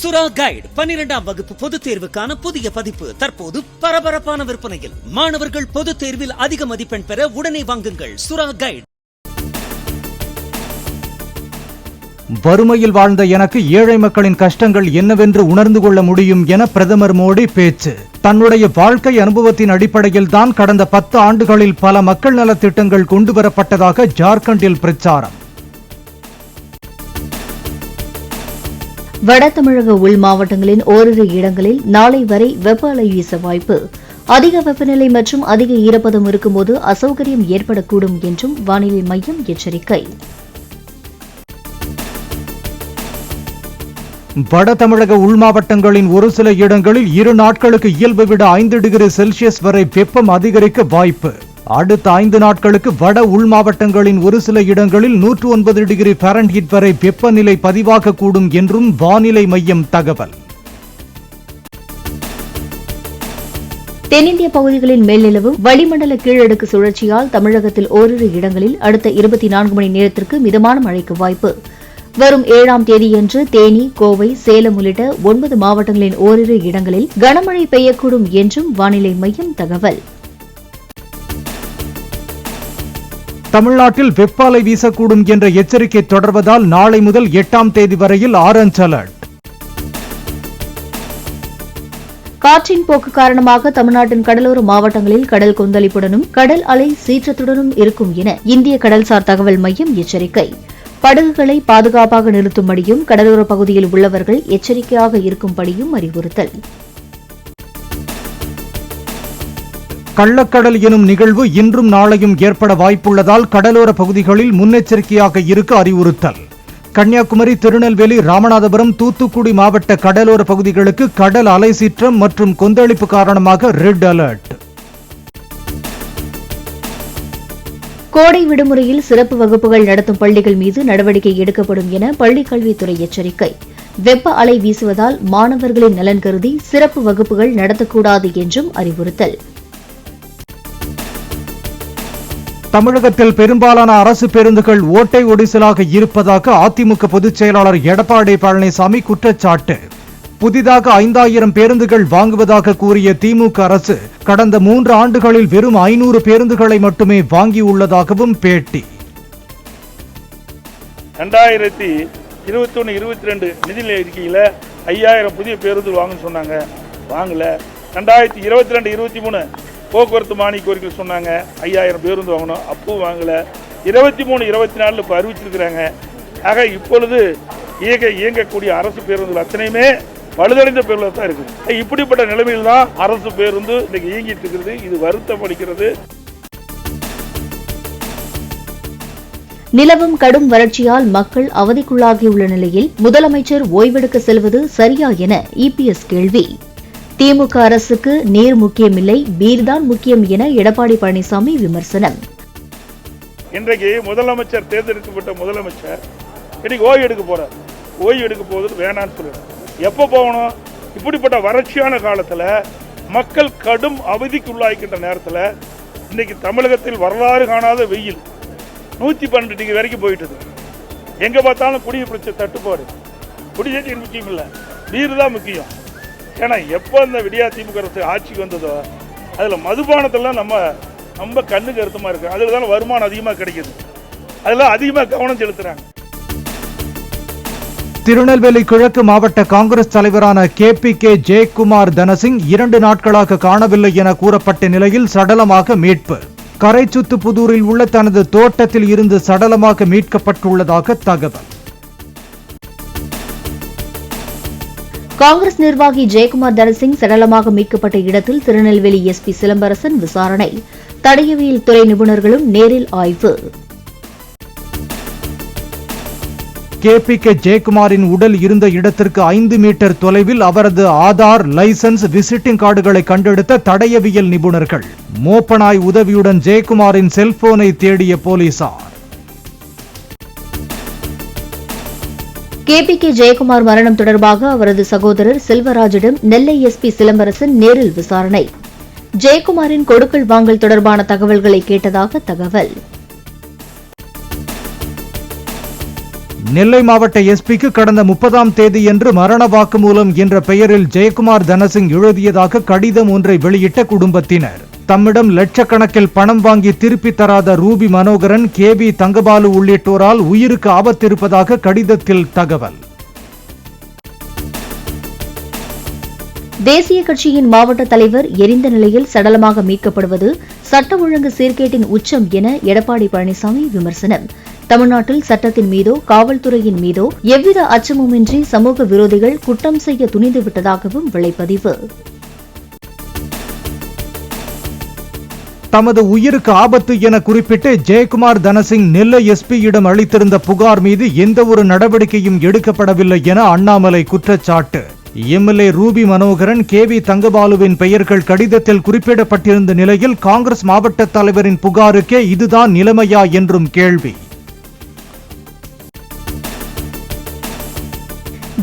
சுறா கைடு 12ஆம் வகுப்பு பொதுத் தேர்வுக்கான புதிய பதிப்பு தற்போது பரபரப்பான விற்பனையில். மாணவர்கள் பொதுத் தேர்வில் அதிக மதிப்பெண் பெற உடனே வாங்குங்கள் சுறா கைடு. வறுமையில் வாழ்ந்த எனக்கு ஏழை மக்களின் கஷ்டங்கள் என்னவென்று உணர்ந்து கொள்ள முடியும் என பிரதமர் மோடி பேச்சு. தன்னுடைய வாழ்க்கை அனுபவத்தின் அடிப்படையில் தான் கடந்த 10 ஆண்டுகளில் பல மக்கள் நலத் திட்டங்கள் கொண்டுவரப்பட்டதாக ஜார்க்கண்டில் பிரச்சாரம். வட தமிழக உள் மாவட்டங்களின் ஓரிரு இடங்களில் நாளை வரை வெப்ப அலை வீச வாய்ப்பு. அதிக வெப்பநிலை மற்றும் அதிக ஈரப்பதம் இருக்கும்போது அசௌகரியம் ஏற்படக்கூடும் என்றும் வானிலை மையம் எச்சரிக்கை. வட தமிழக உள் மாவட்டங்களின் ஒரு சில இடங்களில் 2 நாட்களுக்கு இயல்பை விட 5 டிகிரி செல்சியஸ் வரை வெப்பம் அதிகரிக்க வாய்ப்பு. அடுத்த 5 நாட்களுக்கு வட உள் மாவட்டங்களின் ஒரு சில இடங்களில் 109 டிகிரி ஃபாரன்ஹீட் வரை வெப்பநிலை பதிவாகக்கூடும் என்றும் வானிலை மையம் தகவல். தென்னிந்திய பகுதிகளின் மேல்நிலவும் வளிமண்டல கீழடுக்கு சுழற்சியால் தமிழகத்தில் ஓரிரு இடங்களில் அடுத்த 24 மணி நேரத்திற்கு மிதமான மழைக்கு வாய்ப்பு. வரும் 7ஆம் தேதியன்று தேனி, கோவை, சேலம் உள்ளிட்ட 9 மாவட்டங்களின் ஓரிரு இடங்களில் கனமழை பெய்யக்கூடும் என்றும் வானிலை மையம் தகவல். தமிழ்நாட்டில் வெப்ப அலை வீசக்கூடும் என்ற எச்சரிக்கை தொடர்வதால் நாளை முதல் 8ஆம் தேதி வரையில் ஆரஞ்ச் அலர்ட். காற்றின் போக்கு காரணமாக தமிழ்நாட்டின் கடலோர மாவட்டங்களில் கடல் கொந்தளிப்புடனும் கடல் அலை சீற்றத்துடனும் இருக்கும் என இந்திய கடல்சார் தகவல் மையம் எச்சரிக்கை. படகுகளை பாதுகாப்பாக நிறுத்தும்படியும் கடலோர பகுதியில் உள்ளவர்கள் எச்சரிக்கையாக இருக்கும்படியும் அறிவுறுத்தல். கள்ளக்கடல் எனும் நிகழ்வு இன்றும் நாளையும் ஏற்பட வாய்ப்புள்ளதால் கடலோர பகுதிகளில் முன்னெச்சரிக்கையாக இருக்க அறிவுறுத்தல். கன்னியாகுமரி, திருநெல்வேலி, ராமநாதபுரம், தூத்துக்குடி மாவட்ட கடலோர பகுதிகளுக்கு கடல் அலை சீற்றம் மற்றும் கொந்தளிப்பு காரணமாக ரெட் அலர்ட். கோடை விடுமுறையில் சிறப்பு வகுப்புகள் நடத்தும் பள்ளிகள் மீது நடவடிக்கை எடுக்கப்படும் என பள்ளிக் கல்வித்துறை எச்சரிக்கை. வெப்ப அலை வீசுவதால் மாணவர்களின் நலன் கருதி சிறப்பு வகுப்புகள் நடத்தக்கூடாது என்றும் அறிவுறுத்தல். தமிழகத்தில் பெரும்பாலான அரசு பேருந்துகள் ஓட்டை ஒடிசலாக இருப்பதாக அதிமுக பொதுச் செயலாளர் எடப்பாடி பழனிசாமி குற்றச்சாட்டு. புதிதாக 5000 பேருந்துகள் வாங்குவதாக கூறிய திமுக அரசு கடந்த 3 ஆண்டுகளில் வெறும் 500 பேருந்துகளை மட்டுமே வாங்கியுள்ளதாகவும் பேட்டி. 2021-22 நிதிநிலை அறிக்கையில் 5000 புதிய பேருந்து வாங்கன்னு சொன்னாங்க, வாங்கல. 2022-23 போக்குவரத்து மானிய கோரிக்கை சொன்னாங்க 5000 பேருந்து வாங்கணும், அப்பவும் வாங்கல. 23-24 இப்போ அறிவிச்சிருக்கிறாங்க. ஆக இப்பொழுது இயங்கக்கூடிய அரசு பேருந்துகள் அத்தனையுமே பழுதடைந்த பேருந்து தான் இருக்குது. இப்படிப்பட்ட நிலைமையில் தான் அரசு பேருந்து இன்னைக்கு இயங்கிட்டு இருக்கிறது. இது வருத்தம் அளிக்கிறது. நிலவும் கடும் வறட்சியால் மக்கள் அவதிக்குள்ளாகியுள்ள நிலையில் முதலமைச்சர் ஓய்வெடுக்க செல்வது சரியா என இபிஎஸ் கேள்வி. திமுக அரசுக்கு நீர் முக்கியமில்லை, பீர்தான் முக்கியம் என எடப்பாடி பழனிசாமி விமர்சனம். இன்றைக்கு முதலமைச்சர் தேர்ந்தெடுக்கப்பட்ட முதலமைச்சர் இன்னைக்கு ஓய்வு எடுக்க போறார். ஓய்வு எடுக்க போவது வேணான்னு சொல்றாரு. எப்போ போகணும்? இப்படிப்பட்ட வறட்சியான காலத்தில் மக்கள் கடும் அவதிக்கு உள்ளாகின்ற நேரத்தில் இன்னைக்கு தமிழகத்தில் வரலாறு காணாத வெயில் 112 டிகிரி வரைக்கும் போயிட்டு. எங்கே பார்த்தாலும் குடிநீர் பிரச்சனை தட்டுப்பாடு. குடிநீர் முக்கியம் இல்லை, நீர் தான் முக்கியம். ஏன்னா எப்போ இந்த விடியா திமுக அரசு ஆட்சிக்கு வந்ததோ அதில் மதுபானத்தெல்லாம் நம்ம கண்ணுக்கு அர்த்தமாக இருக்கு. அதில் தான் வருமானம் அதிகமாக கிடைக்குது. அதெல்லாம் அதிகமாக கவனம் செலுத்துறாங்க. திருநெல்வேலி கிழக்கு மாவட்ட காங்கிரஸ் தலைவரான KPK ஜெயக்குமார் தனசிங் 2 நாட்களாக காணவில்லை என கூறப்பட்ட நிலையில் சடலமாக மீட்பு. கரைச்சுத்துப்புதூரில் உள்ள தனது தோட்டத்தில் இருந்து சடலமாக மீட்கப்பட்டுள்ளதாக தகவல். காங்கிரஸ் நிர்வாகி ஜெயக்குமார் தனசிங் சடலமாக மீட்கப்பட்ட இடத்தில் திருநெல்வேலி SP சிலம்பரசன் விசாரணை. தடயவியல் துறை நிபுணர்களும் நேரில் ஆய்வு. KPK ஜெயக்குமாரின் உடல் இருந்த இடத்திற்கு 5 மீட்டர் தொலைவில் அவரது ஆதார், லைசன்ஸ், விசிட்டிங் கார்டுகளை கண்டெடுத்த தடயவியல் நிபுணர்கள். மோப்பனாய் உதவியுடன் ஜெயக்குமாரின் செல்போனை தேடிய போலீசார். KPK ஜெயக்குமார் மரணம் தொடர்பாக அவரது சகோதரர் செல்வராஜிடம் நெல்லை SP சிலம்பரசன் நேரில் விசாரணை. ஜெயக்குமாரின் கொடுக்கல் வாங்கல் தொடர்பான தகவல்களை கேட்டதாக தகவல். நெல்லை மாவட்ட எஸ்பிக்கு கடந்த 30ஆம் தேதியன்று மரண வாக்குமூலம் என்ற பெயரில் ஜெயக்குமார் தனசிங் எழுதியதாக கடிதம் ஒன்றை வெளியிட்ட குடும்பத்தினர் தம்மிடம் லட்சக்கணக்கில் பணம் வாங்கி திருப்பி தராத ரூபி மனோகரன், கேபி தங்கபாலு உள்ளிட்டோரால் உயிருக்கு ஆபத்திருப்பதாக கடிதத்தில் தகவல். தேசிய கட்சியின் மாவட்ட தலைவர் எரிந்த நிலையில் சடலமாக மீட்கப்படுவது சட்ட ஒழுங்கு சீர்கேட்டின் உச்சம் என எடப்பாடி பழனிசாமி விமர்சனம். தமிழ்நாட்டில் சட்டத்தின் மீதோ காவல்துறையின் மீதோ எவ்வித அச்சமுமின்றி சமூக விரோதிகள் குற்றம் செய்ய துணிந்துவிட்டதாகவும் விளைப்பதிவு. தமது உயிருக்கு ஆபத்து என குறிப்பிட்டு ஜெயக்குமார் தனசிங் நெல்லை எஸ்பியிடம் அளித்திருந்த புகார் மீது எந்தவொரு நடவடிக்கையும் எடுக்கப்படவில்லை என அண்ணாமலை குற்றச்சாட்டு. எம்எல்ஏ ரூபி மனோகரன், கேவி தங்கபாலுவின் பெயர்கள் கடிதத்தில் குறிப்பிடப்பட்டிருந்த நிலையில் காங்கிரஸ் மாவட்ட தலைவரின் புகாருக்கே இதுதான் நிலைமையா என்றும் கேள்வி.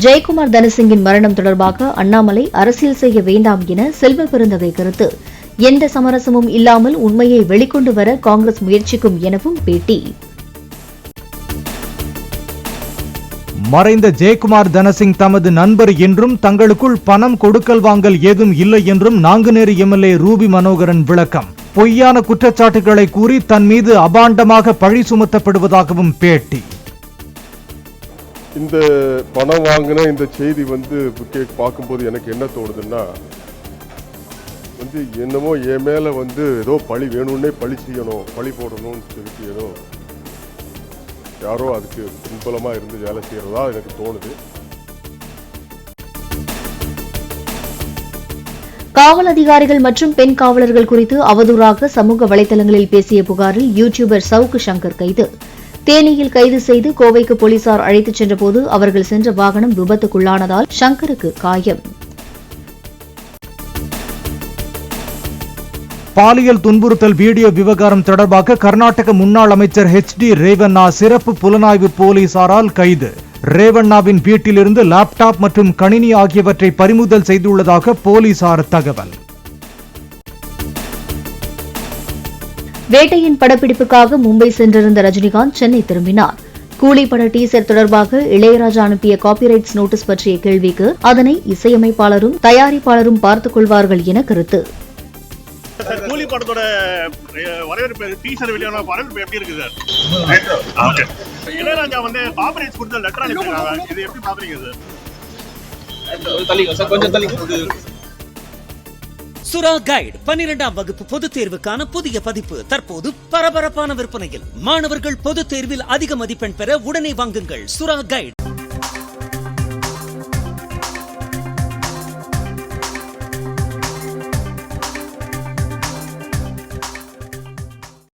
ஜெயக்குமார் தனசிங்கின் மரணம் தொடர்பாக அண்ணாமலை அரசியல் செய்ய வேண்டாம் என செல்வ பெருந்தகை கருத்து. எந்த சமரசமும் இல்லாமல் உண்மையை வெளிக்கொண்டு வர காங்கிரஸ் முயற்சிக்கும் எனவும் பேட்டி. மறைந்த ஜெயக்குமார் தனசிங் தமது நண்பர் என்றும் தங்களுக்குள் பணம் கொடுக்கல் வாங்கல் ஏதும் இல்லை என்றும் நாங்குநேரி எம்எல்ஏ ரூபி மனோகரன் விளக்கம். பொய்யான குற்றச்சாட்டுகளை கூறி தன் மீது அபாண்டமாக பழி சுமத்தப்படுவதாகவும் பேட்டி. இந்த பணம் வாங்கின இந்த செய்தி பார்க்கும்போது எனக்கு என்ன தோணுதுன்னா, என்னமோ என் மேலே ஏதோ பழி வேணும்னே பழி செய்யணும், பழி போடணும்னு சொல்லிட்டு ஏதோ யாரோ அதுக்கு பின்புலமாக இருந்து வேலை செய்கிறதா எனக்கு தோணுது. காவல் அதிகாரிகள் மற்றும் பெண் காவலர்கள் குறித்து அவதூறாக சமூக வலைதளங்களில் பேசிய புகாரில் யூடியூபர் சவுக்கு சங்கர் கைது. தேனியில் கைது செய்து கோவைக்கு போலீசார் அழைத்துச் சென்றபோது அவர்கள் சென்ற வாகனம் விபத்துக்குள்ளானதால் சங்கருக்கு காயம். பாலியல் துன்புறுத்தல் வீடியோ விவகாரம் தொடர்பாக கர்நாடக முன்னாள் அமைச்சர் HD ரேவண்ணா சிறப்பு புலனாய்வு போலீசாரால் கைது. ரேவண்ணாவின் வீட்டிலிருந்து லேப்டாப் மற்றும் கணினி ஆகியவற்றை பறிமுதல் செய்துள்ளதாக போலீசார் தகவல். வேட்டையின் படப்பிடிப்புக்காக மும்பை சென்றிருந்த ரஜினிகாந்த் சென்னை திரும்பினார். கூலி பட டீசர் தொடர்பாக இளையராஜா அனுப்பிய காப்பிரைட்ஸ் நோட்டீஸ் பற்றிய கேள்விக்கு அதனை இசையமைப்பாளரும் தயாரிப்பாளரும் பார்த்துக் கொள்வார்கள் என கருத்து. கூலி படத்தோட வரவேற்பு டீசர் வெளியான வரவேற்பு எப்படி இருக்கு சார்? இளையராஜா காப்பிரைட்ஸ் கொடுத்த லெட்டர் அனுப்பியிருக்காங்க, இது எப்படி பாக்குறீங்க சார்? சுறா கைடு 12ஆம் வகுப்பு பொதுத் தேர்வுக்கான புதிய பதிப்பு தற்போது பரபரப்பான விற்பனையில். மாணவர்கள் பொதுத் தேர்வில் அதிக மதிப்பெண் பெற உடனே வாங்குங்கள் சுறா கைடு.